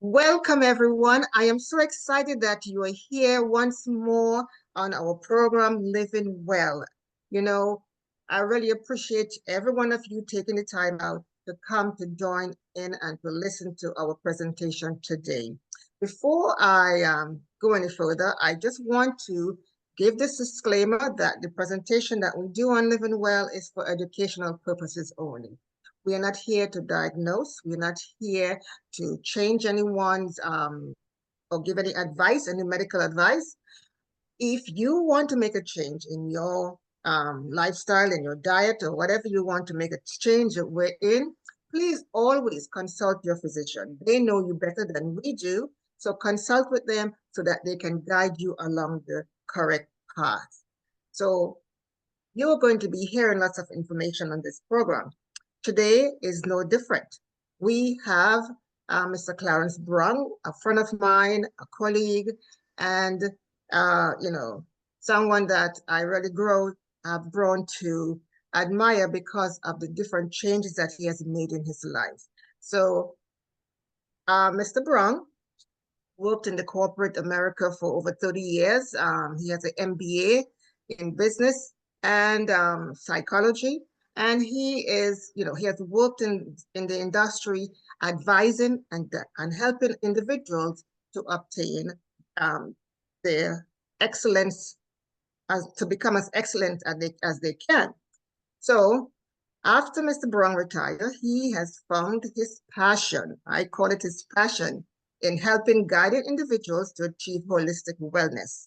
Welcome, everyone. I am so excited that you are here once more on our program, Living Well. You know, I really appreciate every one of you taking the time out to come to join in and to listen to our presentation today. Before I go any further, I just want to give this disclaimer that the presentation that we do on Living Well is for educational purposes only. We are not here to diagnose. We're not here to change anyone's or give any advice, any medical advice. If you want to make a change in your lifestyle, in your diet, or whatever you want to make a change that we're in, please always consult your physician. They know you better than we do. So consult with them so that they can guide you along the correct path. So you're going to be hearing lots of information on this program. Today is no different. We have Mr. Clarence Brown, a friend of mine, a colleague, and someone that I really have grown to admire because of the different changes that he has made in his life. So, Mr. Brown worked in the corporate America for over 30 years. He has an MBA in business and psychology. And he has worked in the industry advising and helping individuals to obtain their excellence, to become as excellent as they can. So after Mr. Brown retired, he has found his passion. I call it his passion in helping guided individuals to achieve holistic wellness.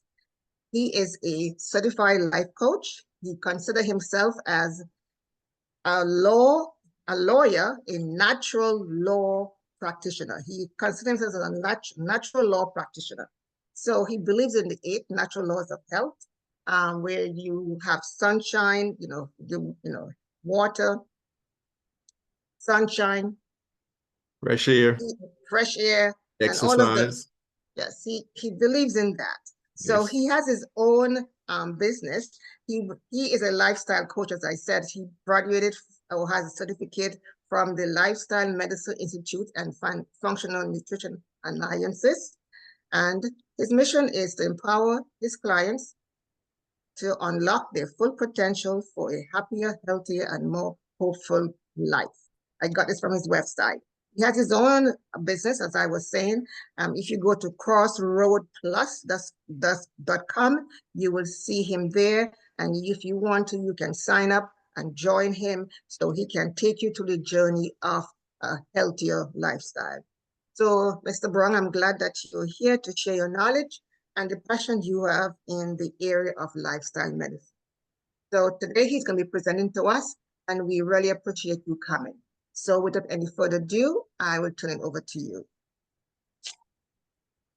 He is a certified life coach. He considers himself as a lawyer, a natural law practitioner. He considers himself as a natural law practitioner. So he believes in the 8 natural laws of health, where you have sunshine, water, sunshine, fresh air, fresh air, and all of them. exercise. Yes, he believes in that. So Yes. he has his own business. He is a lifestyle coach, as I said. He graduated or has a certificate from the Lifestyle Medicine Institute and Functional Nutrition Alliances. And his mission is to empower his clients to unlock their full potential for a happier, healthier, and more hopeful life. I got this from his website. He has his own business, as I was saying. If you go to crossroadplus.com, you will see him there. And if you want to, you can sign up and join him so he can take you to the journey of a healthier lifestyle. So, Mr. Brown, I'm glad that you're here to share your knowledge and the passion you have in the area of lifestyle medicine. So today he's going to be presenting to us, and we really appreciate you coming. So without any further ado, I will turn it over to you.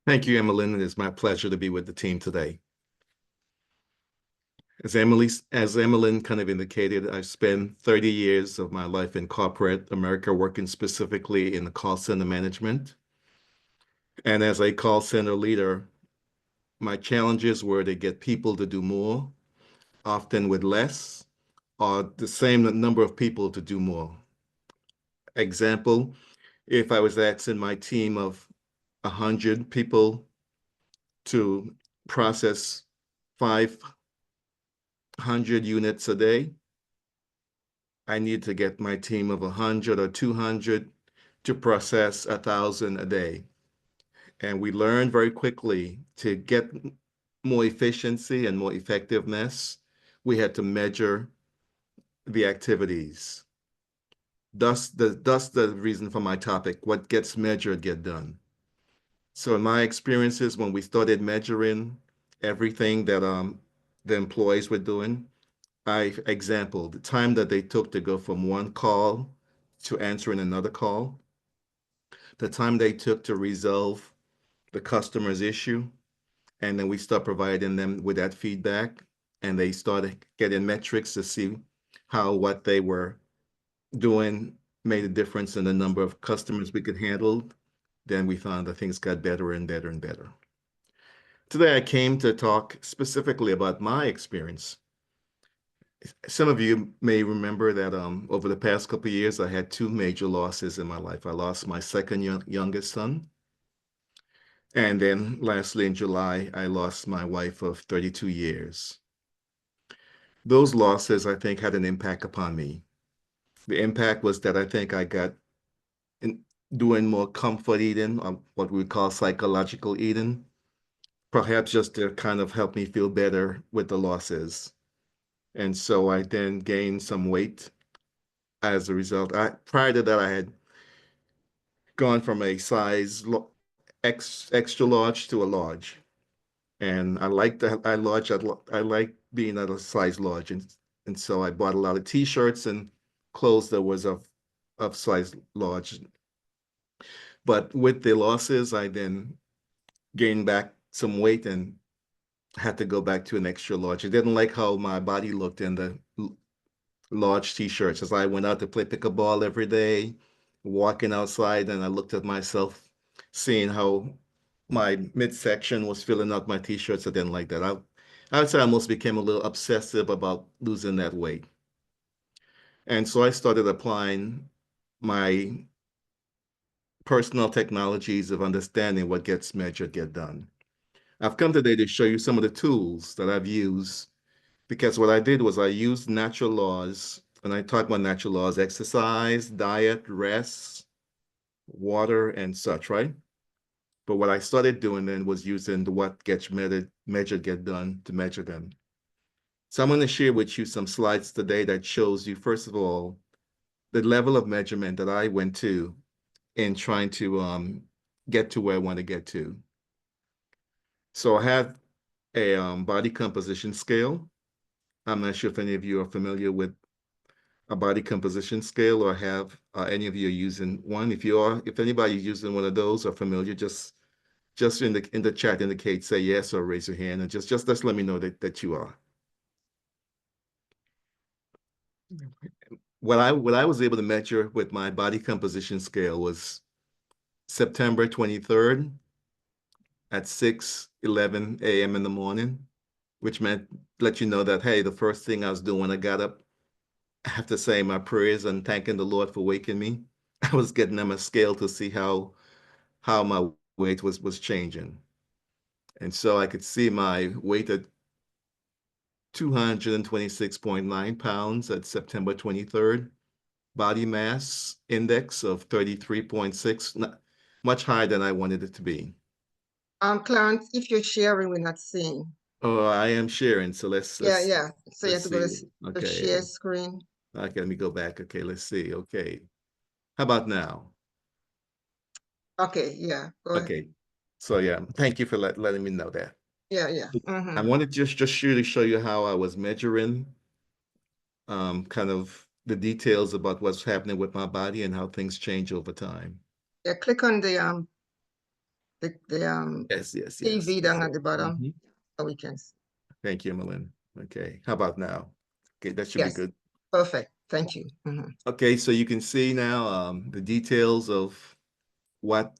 Thank you, Emmeline. It is my pleasure to be with the team today. As Emmeline kind of indicated, I've spent 30 years of my life in corporate America, working specifically in the call center management. And as a call center leader, my challenges were to get people to do more, often with less, or the same number of people to do more. Example, if I was asking my team of 100 people to process 500 units a day, I need to get my team of 100 or 200 to process 1,000 a day. And we learned very quickly to get more efficiency and more effectiveness, we had to measure the activities. Thus the reason for my topic, what gets measured get done. So in my experiences, when we started measuring everything that the employees were doing, example, the time that they took to go from one call to answering another call, the time they took to resolve the customer's issue, and then we start providing them with that feedback, and they started getting metrics to see how what they were doing made a difference in the number of customers we could handle. Then we found that things got better and better and better. Today I came to talk specifically about my experience. Some of you may remember that over the past couple of years, I had 2 major losses in my life. I lost my second youngest son, And then lastly, in July, I lost my wife of 32 years. Those losses, I think, had an impact upon me. The impact was that I think I got in doing more comfort eating, or what we call psychological eating, perhaps just to kind of help me feel better with the losses. And so I then gained some weight as a result. Prior to that, I had gone from a size extra large to a large. And I like that I large. I like being at a size large, and so I bought a lot of T-shirts and clothes that was of size large. But with the losses, I then gained back some weight and had to go back to an extra large. I didn't like how my body looked in the large T-shirts as I went out to play pickleball every day, walking outside, and I looked at myself, seeing how my midsection was filling out my T-shirts. I didn't like that. I would say I almost became a little obsessive about losing that weight. And so I started applying my personal technologies of understanding what gets measured, get done. I've come today to show you some of the tools that I've used because what I did was I used natural laws. And I talk about natural laws, exercise, diet, rest, water, and such, right? But what I started doing then was using the what gets measured, get done to measure them. So I'm going to share with you some slides today that shows you, first of all, the level of measurement that I went to in trying to get to where I want to get to. So I have a body composition scale. I'm not sure if any of you are familiar with a body composition scale or have any of you are using one. If you are, if anybody's using one of those or familiar, just in the chat indicate say yes or raise your hand and just let me know that you are. What I was able to measure with my body composition scale was September 23rd at 6:11 a.m. in the morning, which meant let you know that hey, the first thing I was doing when I got up after saying my prayers and thanking the Lord for waking me, I was getting on a scale to see how my weight was changing. And so I could see my weight at 226.9 pounds at September 23rd, body mass index of 33.6, much higher than I wanted it to be. Clarence, if you're sharing, we're not seeing. Oh, I am sharing. So Yeah, yeah. So you have let's to go to, see. to Okay. share screen. Okay, let me go back. Okay, let's see. Okay. How about now? Okay, yeah. Go ahead. Okay. So yeah, thank you for letting me know that. Yeah, yeah. I wanted just to show you how I was measuring kind of the details about what's happening with my body and how things change over time. Yeah, click on the Yes, yes, yes. TV down at the bottom Mhm. so we can see. Thank you, Emmeline. Okay, how about now? Okay, that should be Yes, good. perfect. Thank you. Okay, so you can see now the details of what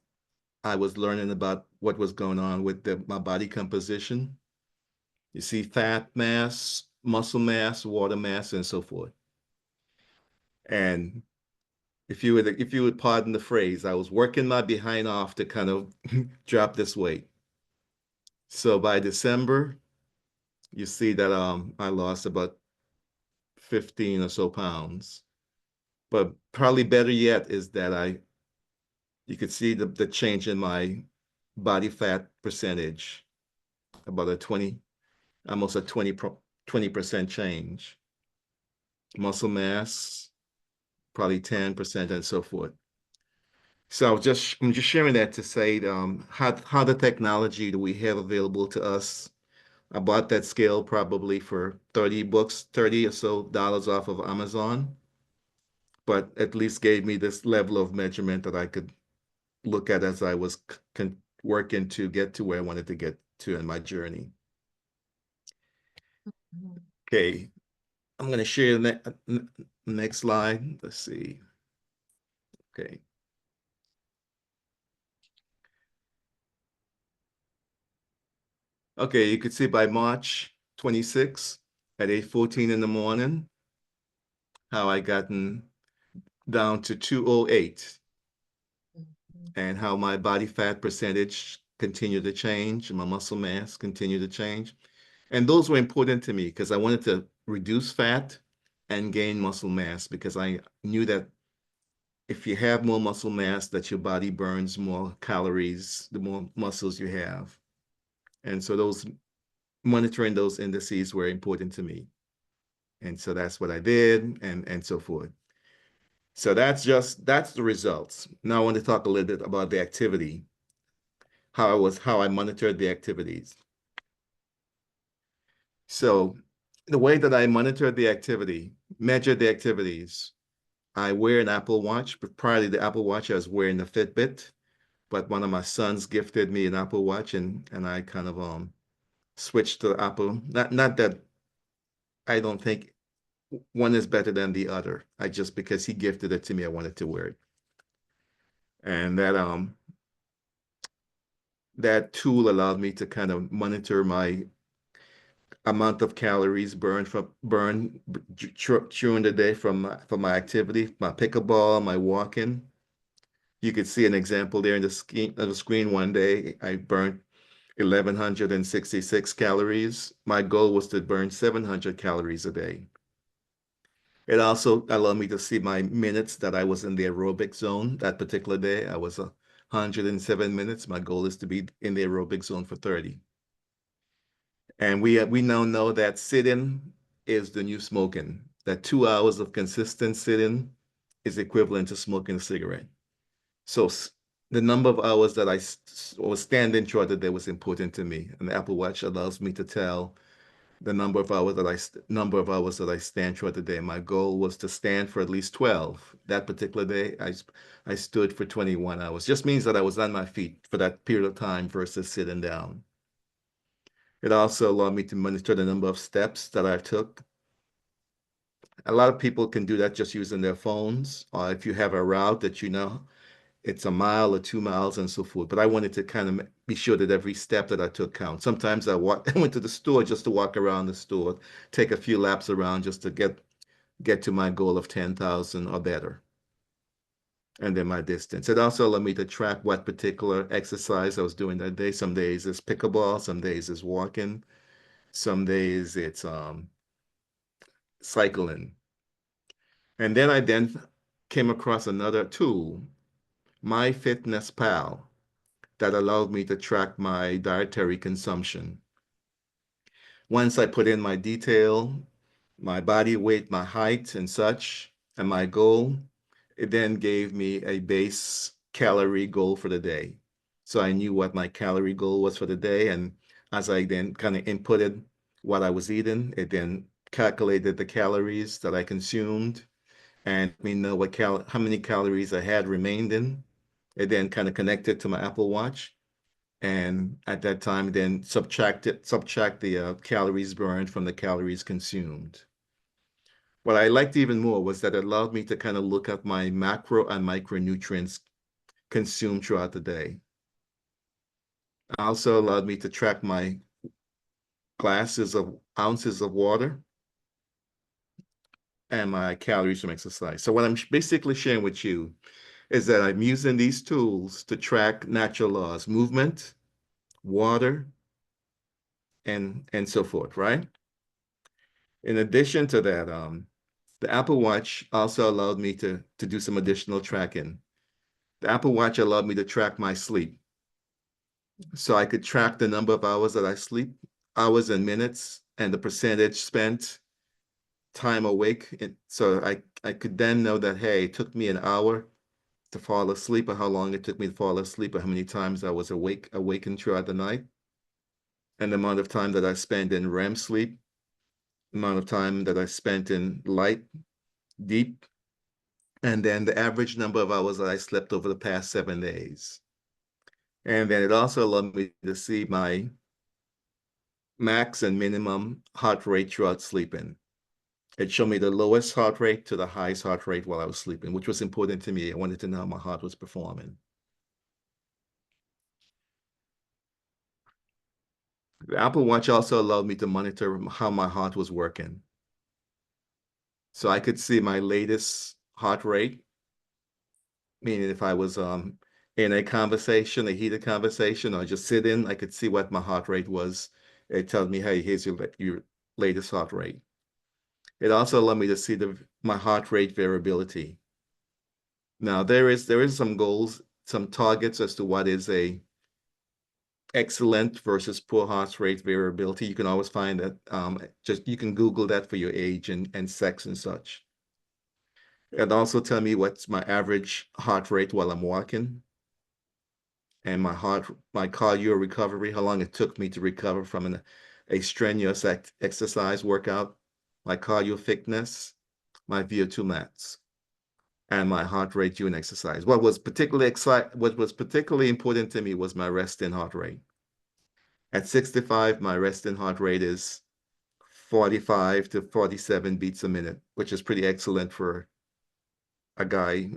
I was learning about what was going on with my body composition. You see fat mass, muscle mass, water mass, and so forth. And if you would pardon the phrase, I was working my behind off to kind of drop this weight. So by December, you see that I lost about 15 or so pounds. But probably better yet is that you could see the change in my body fat percentage, about a 20, almost a 20% change. Muscle mass, probably 10% and so forth. So I'm just sharing that to say how the technology that we have available to us. I bought that scale probably for 30 bucks, 30 or so dollars off of Amazon, but at least gave me this level of measurement that I could look at as I was working to get to where I wanted to get to in my journey. Okay, I'm going to share the next slide. Let's see. Okay. Okay, you could see by March 26 at 8:14 in the morning, how I gotten down to 208 and how my body fat percentage continue to change, my muscle mass continue to change. And those were important to me because I wanted to reduce fat and gain muscle mass because I knew that if you have more muscle mass, that your body burns more calories, the more muscles you have. And so those monitoring those indices were important to me. And so that's what I did and so forth. So that's the results. Now I want to talk a little bit about the activity, how I monitored the activities. So the way that I monitored the activity, measured the activities, I wear an Apple Watch, but prior to the Apple Watch, I was wearing a Fitbit, but one of my sons gifted me an Apple Watch and I kind of switched to Apple. Not that I don't think one is better than the other. I just because he gifted it to me, I wanted to wear it. And that tool allowed me to kind of monitor my amount of calories burned during the day from my activity, my pickleball, my walking. You could see an example there in the screen one day. I burned 1,166 calories. My goal was to burn 700 calories a day. It also allowed me to see my minutes that I was in the aerobic zone that particular day. I was 107 minutes. My goal is to be in the aerobic zone for 30. And we now know that sitting is the new smoking, that 2 hours of consistent sitting is equivalent to smoking a cigarette. So the number of hours that I was standing throughout the day was important to me. And the Apple Watch allows me to tell the number of hours that I stand throughout the day. My goal was to stand for at least 12. That particular day, I stood for 21 hours. Just means that I was on my feet for that period of time versus sitting down. It also allowed me to monitor the number of steps that I took. A lot of people can do that just using their phones, or if you have a route that you know it's a mile or 2 miles and so forth. But I wanted to kind of be sure that every step that I took counts. Sometimes I went to the store just to walk around the store, take a few laps around just to get to my goal of 10,000 or better. And then my distance. It also allowed me to track what particular exercise I was doing that day. Some days it's pickleball, some days it's walking, some days it's cycling. And then I came across another tool, MyFitnessPal, that allowed me to track my dietary consumption. Once I put in my detail, my body weight, my height and such, and my goal, it then gave me a base calorie goal for the day. So I knew what my calorie goal was for the day. And as I then kind of inputted what I was eating, it then calculated the calories that I consumed and let me know how many calories I had remained in. It then kind of connected to my Apple Watch. And at that time, then subtract the calories burned from the calories consumed. What I liked even more was that it allowed me to kind of look at my macro and micronutrients consumed throughout the day. It also allowed me to track my ounces of water and my calories from exercise. So what I'm basically sharing with you is that I'm using these tools to track natural laws, movement, water, and so forth, right? In addition to that, the Apple Watch also allowed me to do some additional tracking. The Apple Watch allowed me to track my sleep. So I could track the number of hours that I sleep, hours and minutes, and the percentage spent time awake. So I could then know that, hey, it took me an hour to fall asleep, or how long it took me to fall asleep, or how many times I was awakened throughout the night, and the amount of time that I spent in REM sleep, the amount of time that I spent in light, deep, and then the average number of hours that I slept over the past 7 days. And then it also allowed me to see my max and minimum heart rate throughout sleeping. It showed me the lowest heart rate to the highest heart rate while I was sleeping, which was important to me. I wanted to know how my heart was performing. The Apple Watch also allowed me to monitor how my heart was working. So I could see my latest heart rate, meaning if I was in a conversation, a heated conversation, or just sit in, I could see what my heart rate was. It tells me, hey, here's your latest heart rate. It also allowed me to see my heart rate variability. Now there is some goals, some targets as to what is a excellent versus poor heart rate variability. You can always find that just you can Google that for your age and sex and such. It also tell me what's my average heart rate while I'm walking and my cardio recovery, how long it took me to recover from a strenuous exercise workout, my cardio fitness, my VO2 max, and my heart rate during exercise. What was particularly important to me was my resting heart rate. At 65, my resting heart rate is 45 to 47 beats a minute, which is pretty excellent for a guy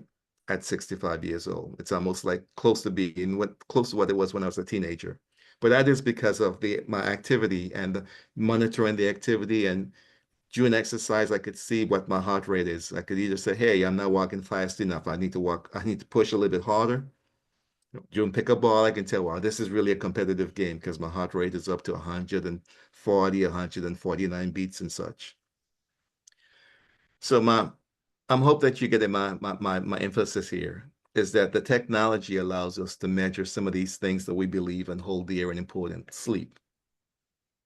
at 65 years old. It's almost like close to what it was when I was a teenager. But that is because of my activity and monitoring the activity. And during exercise, I could see what my heart rate is. I could either say, hey, I'm not walking fast enough. I need to push a little bit harder. During pickup ball, I can tell, wow, this is really a competitive game because my heart rate is up to 140, 149 beats and such. So I'm hope that you get my emphasis here is that the technology allows us to measure some of these things that we believe and hold dear and important: sleep,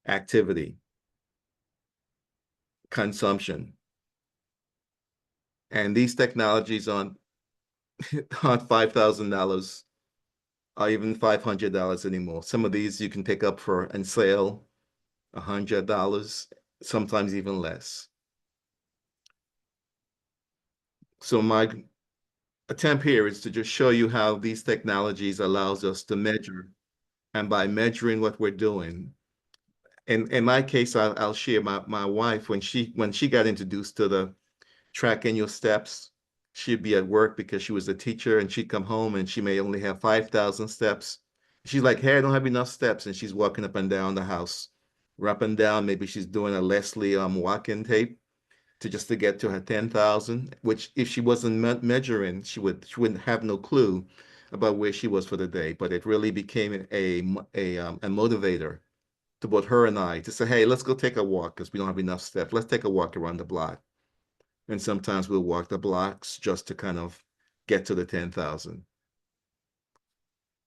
activity, consumption. And these technologies aren't $5,000 or even $500 anymore. Some of these you can pick up for and sale $100, sometimes even less. So my attempt here is to just show you how these technologies allows us to measure, and by measuring what we're doing. In my case, I'll share my wife when she got introduced to the tracking your steps. She'd be at work because she was a teacher, and she'd come home and she may only have 5,000 steps. She's like, hey, I don't have enough steps, and she's walking up and down the house, up and down. Maybe she's doing a Leslie walking tape to get to her 10,000, which if she wasn't measuring, she wouldn't have no clue about where she was for the day. But it really became a motivator to both her and I to say, hey, let's go take a walk because we don't have enough steps. Let's take a walk around the block. And sometimes we'll walk the blocks just to kind of get to the 10,000.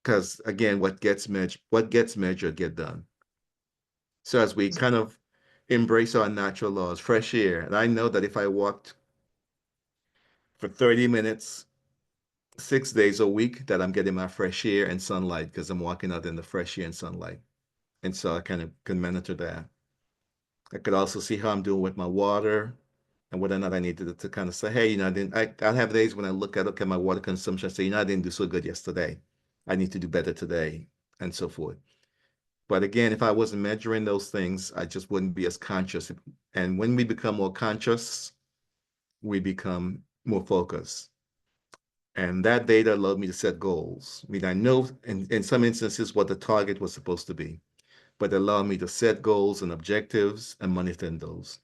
Because again, what gets measured get done. So as we kind of embrace our natural laws, fresh air, and I know that if I walked for 30 minutes, 6 days a week, that I'm getting my fresh air and sunlight because I'm walking out in the fresh air and sunlight. And so I kind of can monitor that. I could also see how I'm doing with my water and whether or not I need to kind of say, hey, I'll have days when I look at my water consumption, I say, I didn't do so good yesterday. I need to do better today, and so forth. But again, if I wasn't measuring those things, I just wouldn't be as conscious. And when we become more conscious, we become more focused. And that data allowed me to set goals. I mean, I know in some instances what the target was supposed to be, but it allowed me to set goals and objectives and monitor those.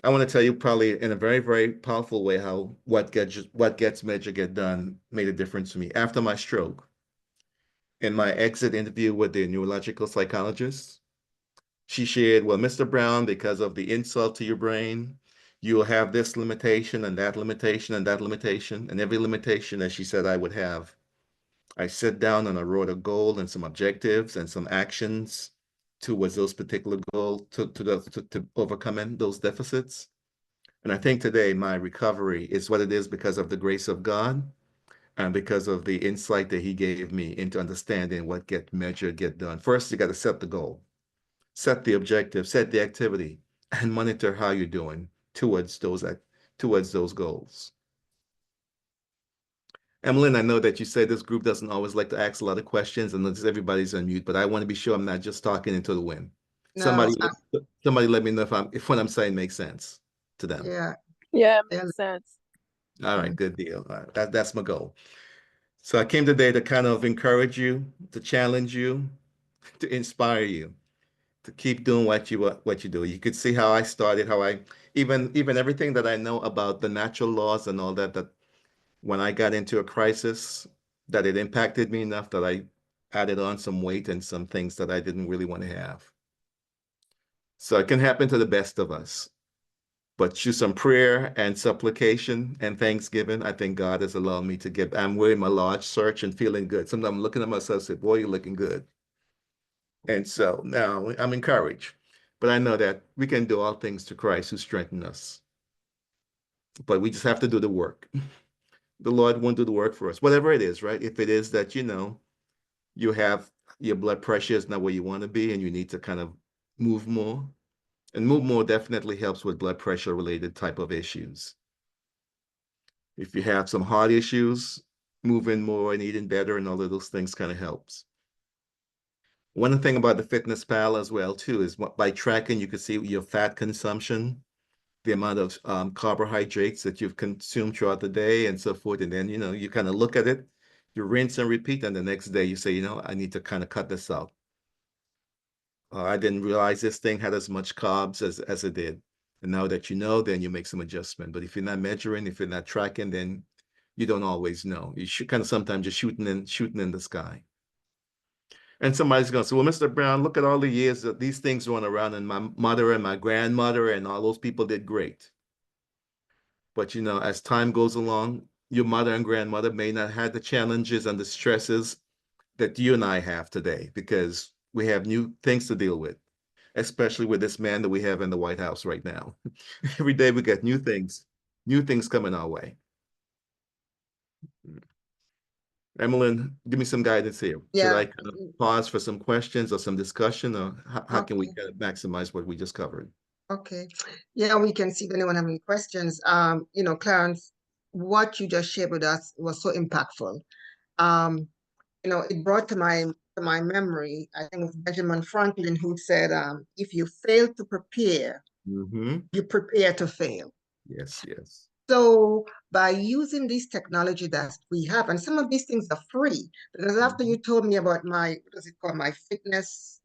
I want to tell you probably in a very, very powerful way how what gets measured get done made a difference for me. After my stroke, in my exit interview with the neurological psychologist, she shared, well, Mr. Brown, because of the insult to your brain, you will have this limitation and that limitation and that limitation, and every limitation that she said I would have. I sat down and I wrote a goal and some objectives and some actions towards those particular goals to overcoming those deficits. And I think today my recovery is what it is because of the grace of God and because of the insight that He gave me into understanding what get measured, get done. First, you got to set the goal, set the objective, set the activity, and monitor how you're doing towards those goals. Emmeline, I know that you said this group doesn't always like to ask a lot of questions and everybody's on mute, but I want to be sure I'm not just talking into the wind. No, Somebody let me know if what I'm saying makes sense to them. yeah, Yeah, it yeah. makes sense. All right, Mm. good deal. All right, that's my goal. So I came today to kind of encourage you, to challenge you, to inspire you, to keep doing what you do. You could see how I started, how I even everything that I know about the natural laws and all that when I got into a crisis, that it impacted me enough that I added on some weight and some things that I didn't really want to have. So it can happen to the best of us. But through some prayer and supplication and thanksgiving, I think God has allowed me to get, I'm wearing my large search and feeling good. Sometimes I'm looking at myself and say, boy, you're looking good. And so now I'm encouraged. But I know that we can do all things to Christ who strengthens us. But we just have to do the work. The Lord won't do the work for us, whatever it is, right? If it is that, you have your blood pressure is not where you want to be and you need to kind of move more. And move more definitely helps with blood pressure related type of issues. If you have some heart issues, moving more and eating better and all of those things kind of helps. One thing about the Fitness Pal as well too is by tracking, you can see your fat consumption, the amount of carbohydrates that you've consumed throughout the day and so forth. And then, you kind of look at it, you rinse and repeat, and the next day you say, I need to kind of cut this out. I didn't realize this thing had as much carbs as it did. And now that you know, then you make some adjustment. But if you're not measuring, if you're not tracking, then you don't always know. You should kind of sometimes just shooting in the sky. And somebody's going to say, well, Mr. Brown, look at all the years that these things went around, and my mother and my grandmother and all those people did great. But as time goes along, your mother and grandmother may not have the challenges and the stresses that you and I have today because we have new things to deal with, especially with this man that we have in the White House right now. Every day we get new things coming our way. Emmeline, give me some guidance here. Should Yeah. I kind of pause for some questions or some discussion, or how can we Okay. kind of maximize what we just covered? Okay. Yeah, we can see if anyone have any questions. Clarence, what you just shared with us was so impactful. Um, it brought to my memory, I think it was Benjamin Franklin who said, if you fail to prepare, Mm-hmm. you prepare to fail. Yes, yes. So by using this technology that we have, and some of these things are free, because after Mm-hmm. you told me about what does it called, my fitness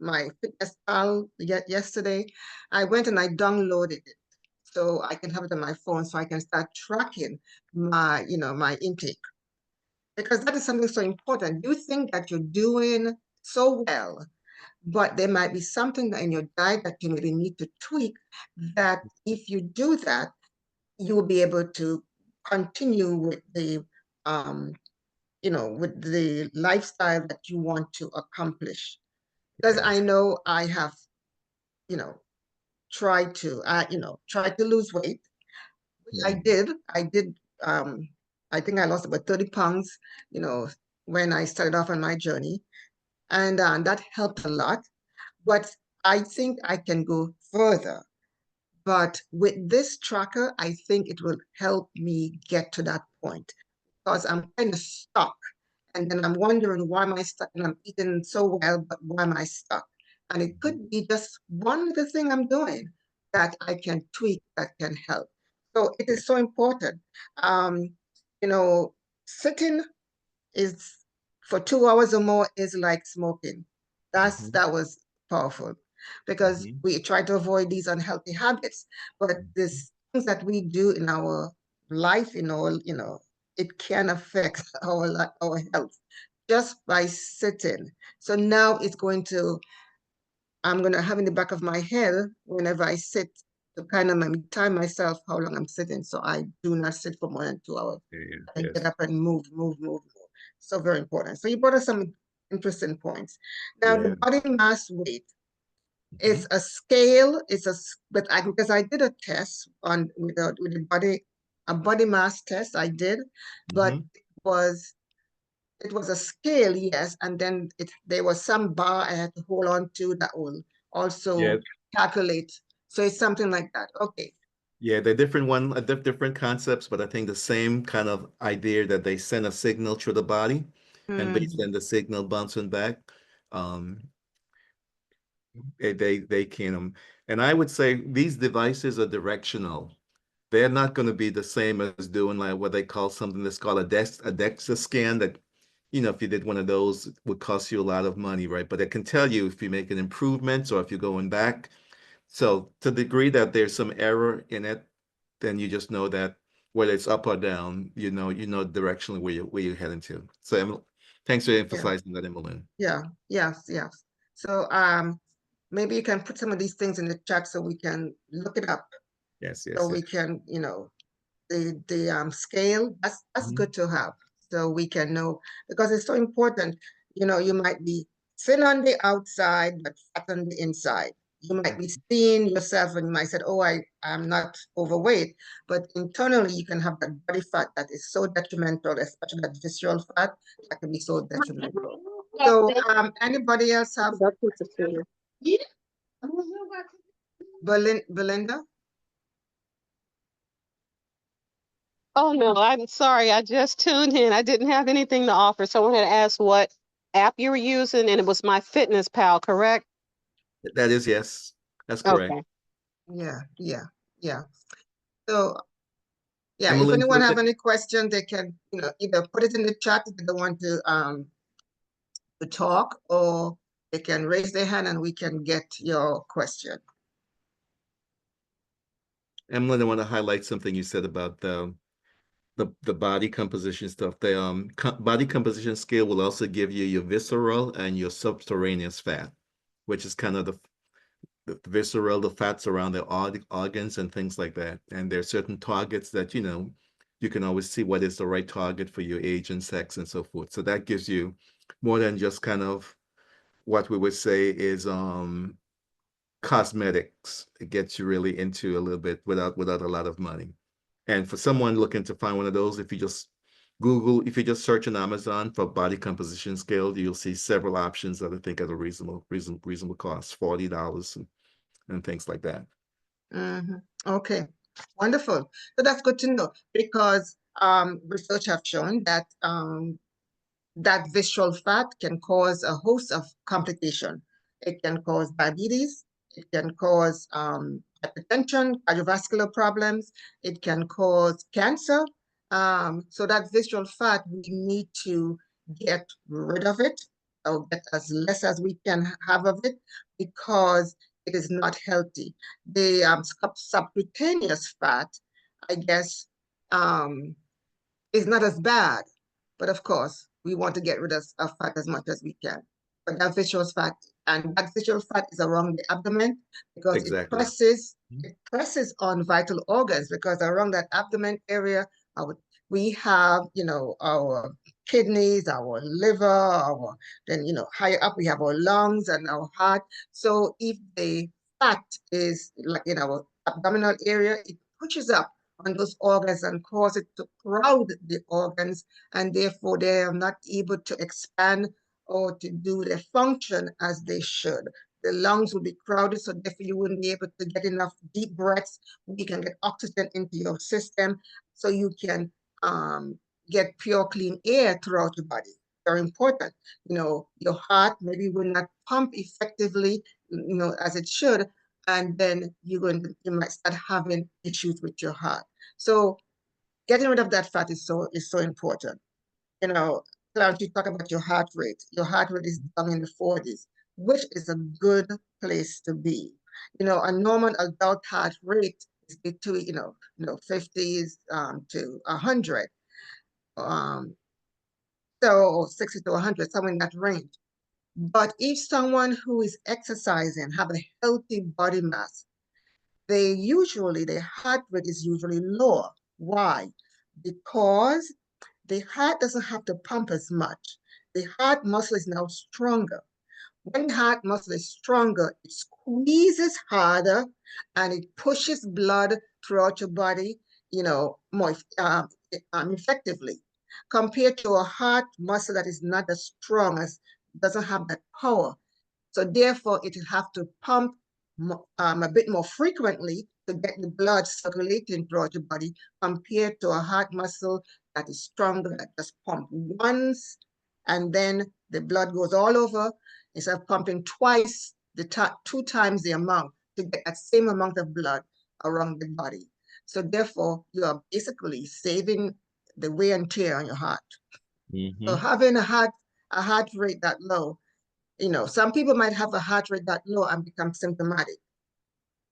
pal yesterday, I went and I downloaded it so I can have it on my phone so I can start tracking my intake. Because that is something so important. You think that you're doing so well, but there might be something in your diet that you really need to tweak, that if you do that, you will be able to continue with um, the lifestyle that you want to accomplish. Because I Yes. know I have, you know, tried to lose weight. I Mm-hmm. did. I think I lost about 30 pounds, you know, when I started off on my journey. And that helped a lot. But I think I can go further. But with this tracker, I think it will help me get to that point because I'm kind of stuck. And then I'm wondering why am I stuck and I'm eating so well, but why am I stuck? And it could be just one little thing I'm doing that I can tweak that can help. So it Yeah. is so important. Um, you know, sitting is for 2 hours or more is like smoking. Mm-hmm. That was powerful because Mm-hmm. we try to avoid these unhealthy habits, but these things that we do in our life, it can affect our health just by sitting. So now I'm going to have in the back of my head whenever I sit to kind of time myself how long I'm sitting. So I do not sit for more than 2 hours. Yeah. I get Yes. up and move, move, move, move. So very important. So you brought us some interesting points. Now the Yeah. body mass weight Mm-hmm. is a scale. Because I did a test with a body mass test I did, but Mm-hmm. was it was a scale, yes, and then there was some bar I had to hold on to that will Yeah. also calculate. So it's something like that. Okay. Yeah, they're different different concepts, but I think the same kind of idea that they send a signal through the body, and based Mhm. on the signal bouncing back, um, they can. And I would say these devices are directional. They're not going to be the same as doing like what they call something that's called a DEXA scan that, if you did one of those, it would cost you a lot of money, right? But it can tell you if you're making improvements or if you're going back. So to the degree that there's some error in it, then you just know that whether it's up or down, you know directionally where you're heading to. So Thanks for Yeah. emphasizing that, Emmeline. Yeah, yes, yes. So maybe you can put some of these things in the chat so we can look it up. Yes, So yes, we yes. can, you know, the scale, that's Mhm. good to have. So we can know, because it's so important. You know, you might be thin on the outside, but fat on the inside. You might be seeing yourself and you might say, oh, I'm not overweight. But internally, you can have that body fat that is so detrimental, especially that visceral fat, that can be so detrimental. So anybody else have Belinda? Oh no, I'm sorry. I just tuned in. I didn't have anything to offer. Someone had asked what app you were using, and it was My Fitness Pal, correct? That is, yes, that's correct. Okay. Yeah, yeah, yeah. So yeah, if Emmeline, anyone have any question, they can, you know, either put it in the chat if they don't want to talk, or they can raise their hand and we can get your question. Emmeline, I want to highlight something you said about the body composition stuff. The body composition scale will also give you your visceral and your subcutaneous fat, which is kind of the visceral, the fats around the organs and things like that. And there are certain targets that, you know, you can always see what is the right target for your age and sex and so forth. So that gives you more than just kind of what we would say is cosmetics. It gets you really into a little bit without a lot of money. And for someone looking to find one of those, if you just if you just search on Amazon for body composition scale, you'll see several options that I think at a reasonable cost, $40 and things like that. Okay, wonderful. So that's good to know, because research have shown that that visceral fat can cause a host of complications. It can cause diabetes, it can cause hypertension, cardiovascular problems, it can cause cancer. So that visceral fat, we need to get rid of it, or get as less as we can have of it, because it is not healthy. The subcutaneous fat, I guess, is not as bad. But of course, we want to get rid of fat as much as we can. But that visceral fat, and that visceral fat is around the abdomen, because Exactly. it presses on vital organs, because around that abdomen area, we have, you know, our kidneys, our liver, then, you know, higher up we have our lungs and our heart. So if the fat is like in our abdominal area, it pushes up on those organs and cause it to crowd the organs, and therefore they are not able to expand or to do their function as they should. The lungs will be crowded, so therefore you wouldn't be able to get enough deep breaths. You can get oxygen into your system, so you can get pure, clean air throughout your body. Very important. You know, your heart maybe will not pump effectively, you know, as it should, and then you might start having issues with your heart. So getting rid of that fat is so important. You know, Clarence, you talk about your heart rate. Your heart rate is down in the 40s, which is a good place to be. You know, a normal adult heart rate is between, 50s to 100. Um, so 60 to 100, somewhere in that range. But if someone who is exercising have a healthy body mass, their heart rate is usually lower. Why? Because the heart doesn't have to pump as much. The heart muscle is now stronger. When the heart muscle is stronger, it squeezes harder and it pushes blood throughout your body, more effectively, compared to a heart muscle that is not as strong, as doesn't have that power. So therefore, it will have to pump a bit more frequently to get the blood circulating throughout your body, compared to a heart muscle that is stronger, that just pump once, and then the blood goes all over, instead of pumping twice, two times the amount to get that same amount of blood around the body. So therefore, you are basically saving the wear and tear on your heart. So having a heart rate that low, some people might have a heart rate that low and become symptomatic.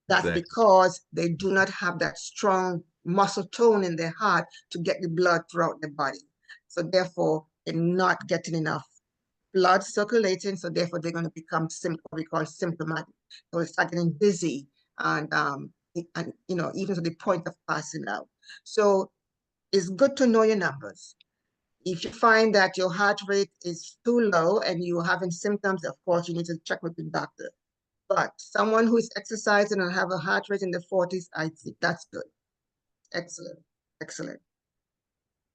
That's Exactly. because they do not have that strong muscle tone in their heart to get the blood throughout the body. So therefore, in not getting enough blood circulating, so therefore they're going to become what we call symptomatic. So it's start getting dizzy and even to the point of passing out. So it's good to know your numbers. If you find that your heart rate is too low and you're having symptoms, of course, you need to check with the doctor. But someone who is exercising and have a heart rate in the 40s, I think that's good. Excellent. Excellent. Hey,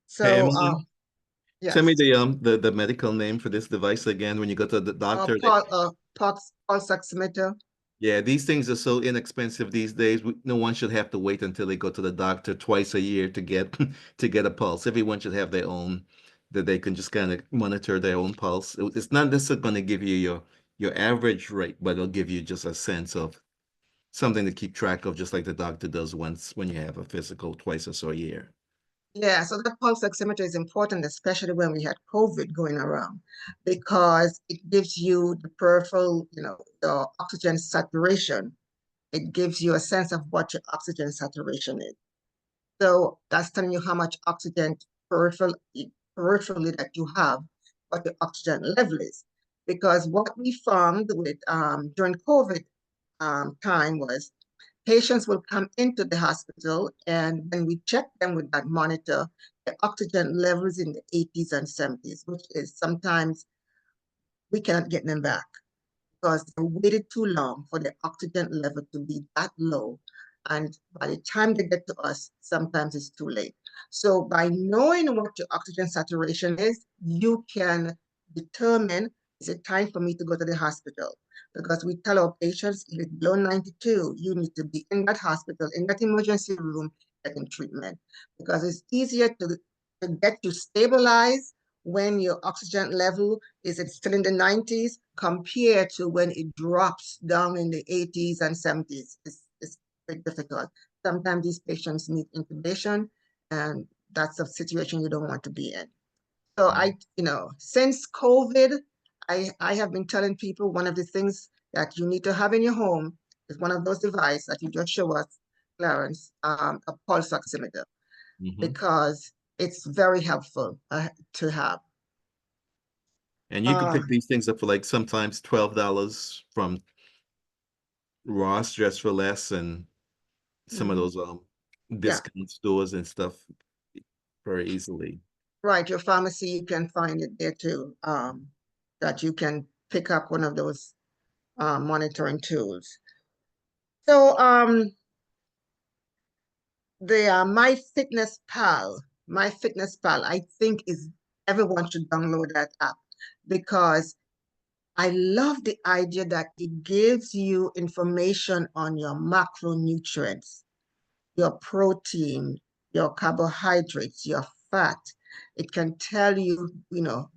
So, Emily, tell me yes. the medical name for this device again when you go to the doctor. Pulse oximeter. Yeah, these things are so inexpensive these days. No one should have to wait until they go to the doctor twice a year to get to get a pulse. Everyone should have their own, that they can just kind of monitor their own pulse. It's not necessarily going to give you your average rate, but it'll give you just a sense of something to keep track of, just like the doctor does once when you have a physical twice or so a year. Yeah, so that pulse oximeter is important, especially when we had COVID going around, because it gives you the peripheral, the oxygen saturation. It gives you a sense of what your oxygen saturation is. So that's telling you how much oxygen peripherally that you have, what your oxygen level is. Because what we found with during COVID time was patients will come into the hospital, and when we check them with that monitor, the oxygen levels in the 80s and 70s, which is sometimes we cannot get them back because they waited too long for the oxygen level to be that low. And by the time they get to us, sometimes it's too late. So by knowing what your oxygen saturation is, you can determine, is it time for me to go to the hospital? Because we tell our patients, if it's below 92, you need to be in that hospital, in that emergency room, getting treatment. Because it's easier to get you stabilized when your oxygen level is it still in the 90s compared to when it drops down in the 80s and 70s. It's very difficult. Sometimes these patients need intubation, and that's a situation you don't want to be in. So since COVID, I have been telling people one of the things that you need to have in your home is one of those devices that you just show us, Clarence, a pulse oximeter, Mhm. because it's very helpful to have. And you can pick these things up for like sometimes $12 from Ross, Dress for Less, and some of those Yeah, discount stores and stuff very easily. right. Your pharmacy, you can find it there too, that you can pick up one of those monitoring tools. So the My Fitness Pal, I think is everyone should download that app because I love the idea that it gives you information on your macronutrients, your protein, your carbohydrates, your fat. It can tell you,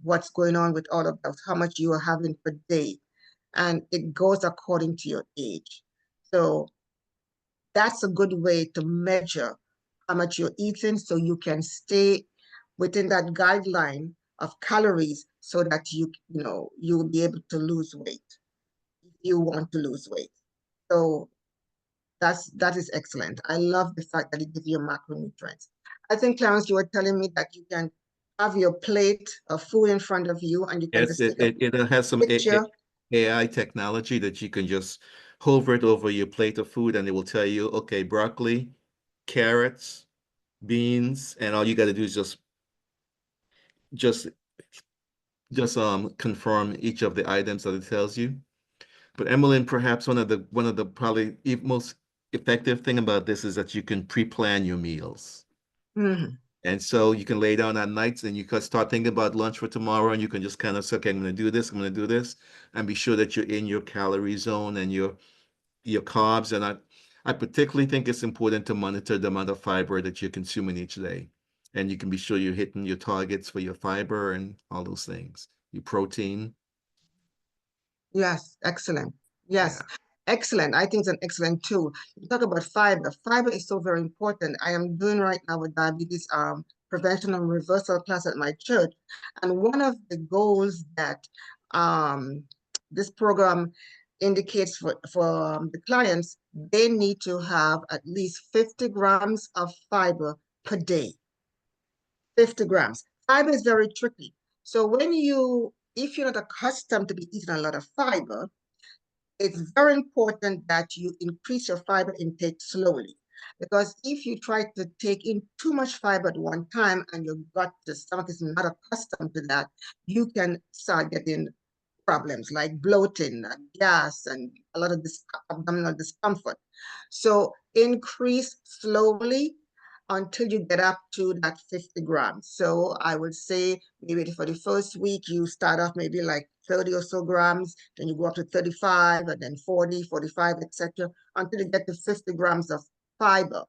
what's going on with all of that, how much you are having per day, and it goes according to your age. So that's a good way to measure how much you're eating so you can stay within that guideline of calories so that you'll be able to lose weight if you want to lose weight. So that is excellent. I love the fact that it gives you macronutrients. I think, Clarence, you were telling me that you can have your plate of food in front of you and you can Yes, just take a it has some picture. AI technology that you can just hover it over your plate of food and it will tell you, okay, broccoli, carrots, beans, and all you got to do is just just confirm each of the items that it tells you. But Emmeline, perhaps one of the probably most effective thing about this is that you can pre-plan your meals. Mhm. And so you can lay down at nights and you can start thinking about lunch for tomorrow and you can just kind of say, okay, I'm going to do this, I'm going to do this, and be sure that you're in your calorie zone and your carbs. And I particularly think it's important to monitor the amount of fiber that you're consuming each day. And you can be sure you're hitting your targets for your fiber and all those things. Your protein. Yes, excellent. Yes, Yeah. excellent. I think it's an excellent tool. You talk about fiber. Fiber is so very important. I am doing right now with diabetes prevention and reversal class at my church. And one of the goals that um, this program indicates for the clients, they need to have at least 50 grams of fiber per day. 50 grams. Fiber is very tricky. So if you're not accustomed to be eating a lot of fiber, it's very important that you increase your fiber intake slowly. Because if you try to take in too much fiber at one time and the stomach is not accustomed to that, you can start getting problems like bloating and gas and a lot of this abdominal discomfort. So increase slowly until you get up to that 50 grams. So I would say maybe for the first week, you start off maybe like 30 or so grams, then you go up to 35 and then 40, 45, etc., until you get to 50 grams of fiber.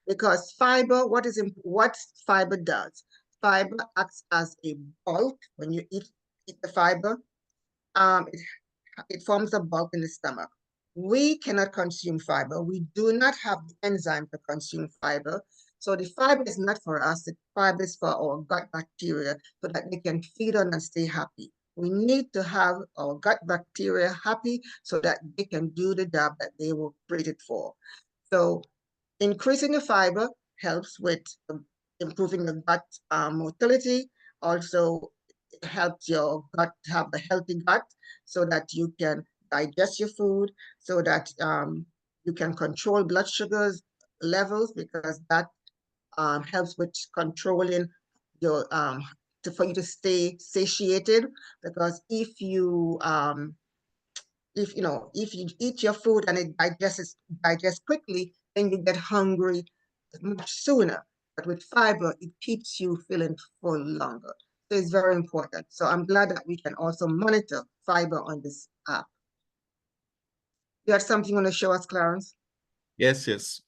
Because fiber, what fiber does? Fiber acts as a bulk when you eat the fiber. Um, it it forms a bulk in the stomach. We cannot consume fiber. We do not have the enzyme to consume fiber. So the fiber is not for us. The fiber is for our gut bacteria so that they can feed on and stay happy. We need to have our gut bacteria happy so that they can do the job that they were created for. So increasing the fiber helps with improving the gut motility. Also, it helps your gut have a healthy gut so that you can digest your food, so that you can control blood sugars levels, because that helps with controlling your for you to stay satiated. Because if you eat your food and it digests quickly, then you get hungry much sooner. But with fiber, it keeps you feeling full longer. So it's very important. So I'm glad that we can also monitor fiber on this app. You have something you want to show us, Clarence? Yes, yes.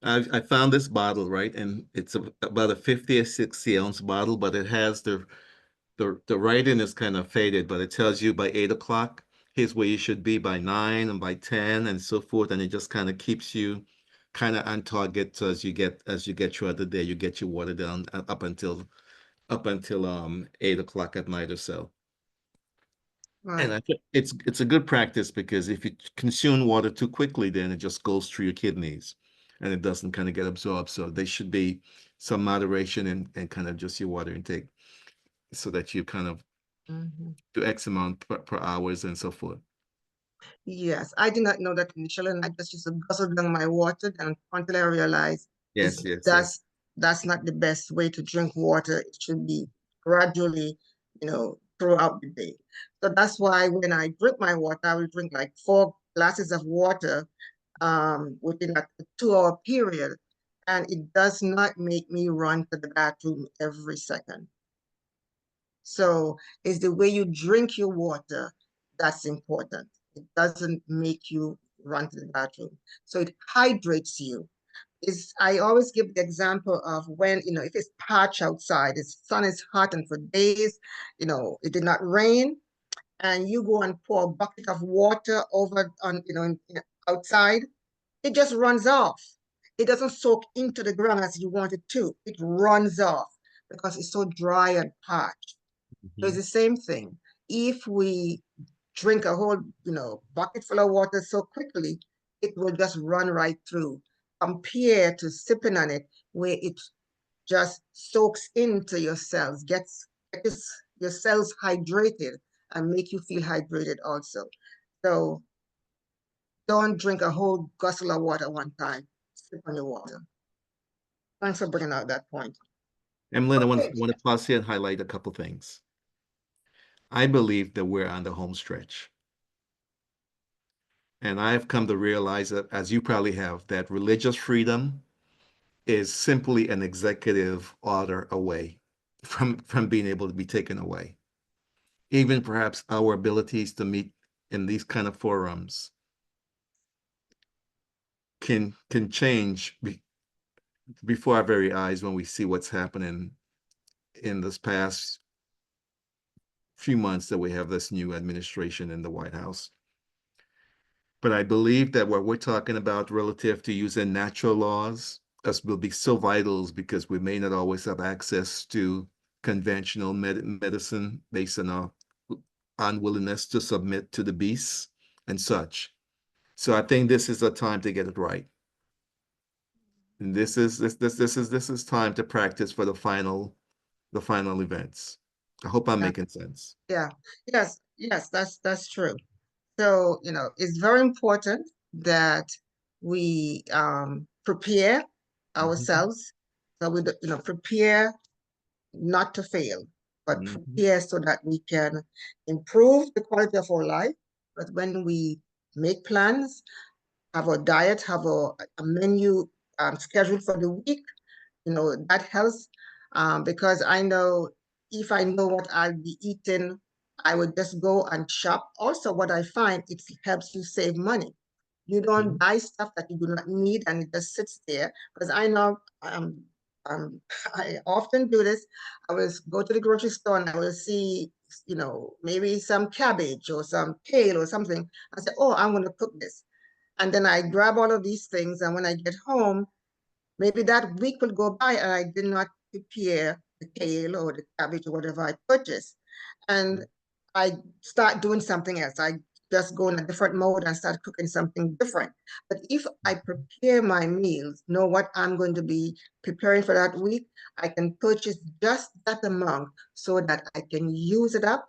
I found this bottle, right? And it's about a 50 or 60-ounce bottle, but it has the writing is kind of faded, but it tells you by 8 o'clock, here's where you should be by 9 and by 10 and so forth. And it just kind of keeps you kind of on target. So as you get throughout the day, you get your water down up until 8 o'clock at night or so. And Right. I think it's a good practice, because if you consume water too quickly, then it just goes through your kidneys and it doesn't kind of get absorbed. So there should be some moderation and kind of just your water intake, so that you kind of Mhm. do X amount per hours and so forth. Yes, I did not know that initially, and I just used to guzzle down my water and until I realized Yes, yes, yes. that's not the best way to drink water. It should be gradually, throughout the day. So that's why when I drink my water, I will drink like 4 glasses of water within a 2-hour period. And it does not make me run to the bathroom every second. So it's the way you drink your water that's important. It doesn't make you run to the bathroom. So it hydrates you. I always give the example of when, if it's parched outside, the sun is hot and for days, it did not rain, and you go and pour a bucket of water over on, outside, it just runs off. It doesn't soak into the ground as you want it to. It runs off because it's so dry and parched. So it's Mhm. the same thing. If we drink a whole, bucket full of water so quickly, it will just run right through. Compared to sipping on it, where it just soaks into your cells, gets your cells hydrated and make you feel hydrated also. So don't drink a whole guzzle of water one time. Sip on your water. Thanks for bringing out that point. Emily, I want, Okay. want to pause here and highlight a couple things. I believe that we're on the home stretch. And I've come to realize that, as you probably have, that religious freedom is simply an executive order away from being able to be taken away. Even perhaps our abilities to meet in these kind of forums can change before our very eyes when we see what's happening in this past few months that we have this new administration in the White House. But I believe that what we're talking about relative to using natural laws will be so vital, because we may not always have access to conventional medicine based on our unwillingness to submit to the beasts and such. So I think this is a time to get it right. And this is time to practice for the final events. I hope I'm Yeah. making sense. Yeah. Yes, that's true. So, it's very important that we prepare Mhm. ourselves. So we, prepare not to fail, but Mhm. prepare so that we can improve the quality of our life. But when we make plans, have a diet, have a menu scheduled for the week, that helps because I know if I know what I'll be eating, I would just go and shop. Also, what I find, it helps you save money. You don't Mhm. buy stuff that you do not need and it just sits there. Because I know I often do this. I will go to the grocery store and I will see, maybe some cabbage or some kale or something. I say, oh, I'm going to cook this. And then I grab all of these things. And when I get home, maybe that week will go by and I did not prepare the kale or the cabbage or whatever I purchased. And I start doing something else. I just go in a different mode and start cooking something different. But if I prepare my meals, know what I'm going to be preparing for that week, I can purchase just that amount so that I can use it up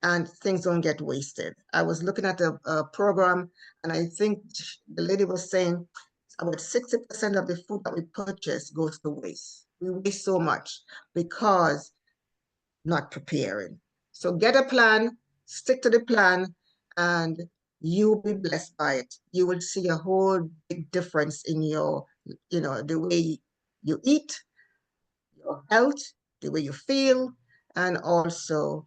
and things don't get wasted. I was looking at a program and I think the lady was saying about 60% of the food that we purchase goes to waste. We waste so much because not preparing. So get a plan, stick to the plan, and you'll be blessed by it. You will see a whole big difference in the way you eat, your health, the way you feel, and also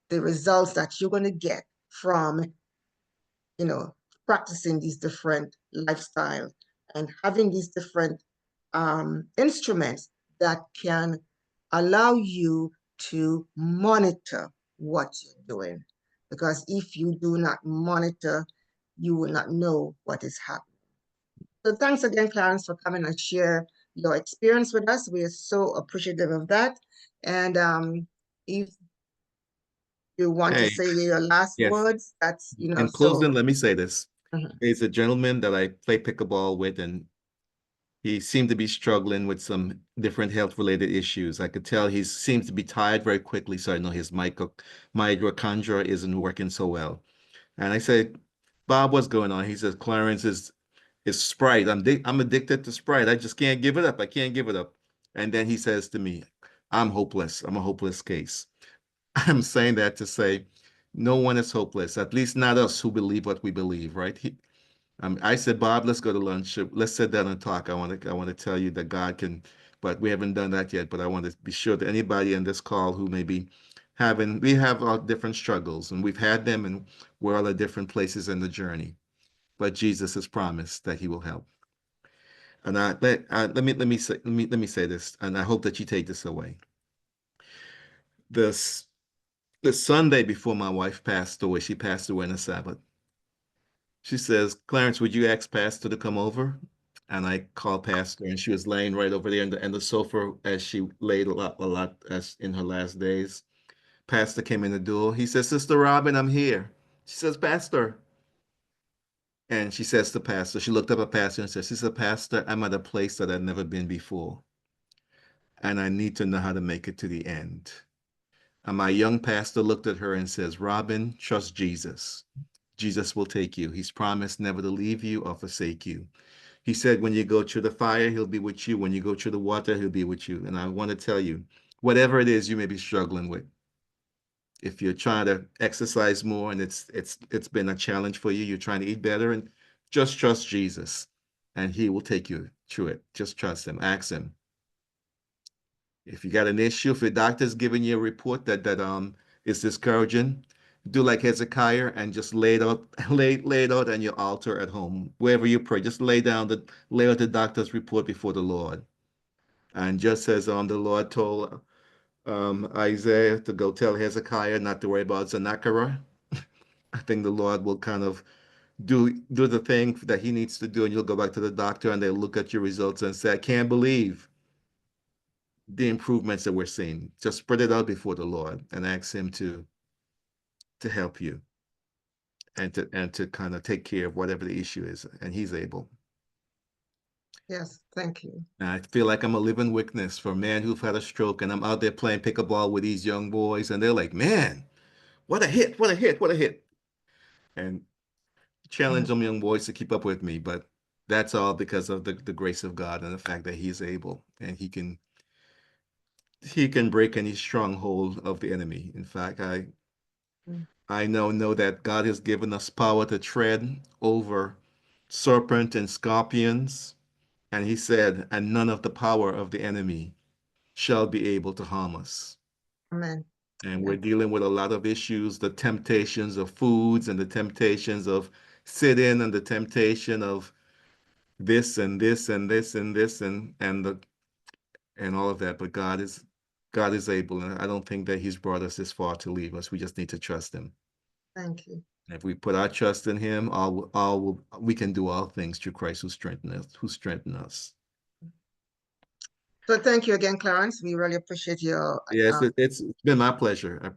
the results that you're going to get from, you know, practicing these different lifestyles and having these different instruments that can allow you to monitor what you're doing. Because if you do not monitor, you will not know what is happening. So thanks again, Clarence, for coming and share your experience with us. We are so appreciative of that. And if you want to Hey, say your last yes. words, that's, In so. closing, let me say this. Mhm. There's a gentleman that I play pickleball with, and he seemed to be struggling with some different health-related issues. I could tell he seems to be tired very quickly, so I know his mitochondria isn't working so well. And I said, Bob, what's going on? He says, Clarence is Sprite. I'm addicted to Sprite. I just can't give it up. I can't give it up. And then he says to me, I'm hopeless. I'm a hopeless case. I'm saying that to say no one is hopeless, at least not us who believe what we believe, right? I said, Bob, let's go to lunch. Let's sit down and talk. I want to tell you that God can, but we haven't done that yet. But I want to be sure that anybody in this call who may be we have our different struggles and we've had them and we're all at different places in the journey. But Jesus has promised that he will help. And let me say this, and I hope that you take this away. This the Sunday before my wife passed away, she passed away on a Sabbath. She says, Clarence, would you ask Pastor to come over? And I called Pastor, and she was laying right over there in the sofa as she laid a lot as in her last days. Pastor came in the door. He says, Sister Robin, I'm here. She says, Pastor. And she says to Pastor, she looked up at Pastor and says, she said, Pastor, I'm at a place that I've never been before. And I need to know how to make it to the end. And my young pastor looked at her and says, Robin, trust Jesus. Jesus will take you. He's promised never to leave you or forsake you. He said, when you go through the fire, he'll be with you. When you go through the water, he'll be with you. And I want to tell you, whatever it is you may be struggling with, if you're trying to exercise more and it's been a challenge for you, you're trying to eat better, and just trust Jesus and he will take you through it. Just trust him. Ask him. If you got an issue, if your doctor's giving you a report that is discouraging, do like Hezekiah and just lay it out, lay it out on your altar at home, wherever you pray. Just lay out the doctor's report before the Lord. And just as the Lord told Isaiah to go tell Hezekiah not to worry about Sennacherib, I think the Lord will kind of do the thing that he needs to do, and you'll go back to the doctor and they'll look at your results and say, I can't believe the improvements that we're seeing. Just spread it out before the Lord and ask him to help you and to kind of take care of whatever the issue is, and he's able. Yes, thank you. And I feel like I'm a living witness for a man who've had a stroke, and I'm out there playing pickleball with these young boys, and they're like, man, what a hit, what a hit, what a hit. And challenge them young boys to keep up with me, but that's all because of the grace of God and the fact that he's able and he can break any stronghold of the enemy. In fact, I know that God has given us power to tread over serpent and scorpions, and he said, and none of the power of the enemy shall be able to harm us. Amen. And we're dealing with a lot of issues, the temptations of foods and the temptations of sit-in and the temptation of this and this and this and this and all of that. But God is able, and I don't think that he's brought us this far to leave us. We just need to trust him. Thank you. And if we put our trust in him, we can do all things through Christ who strengthen us. So thank you again, Clarence. We really appreciate your Yes, it's been my pleasure.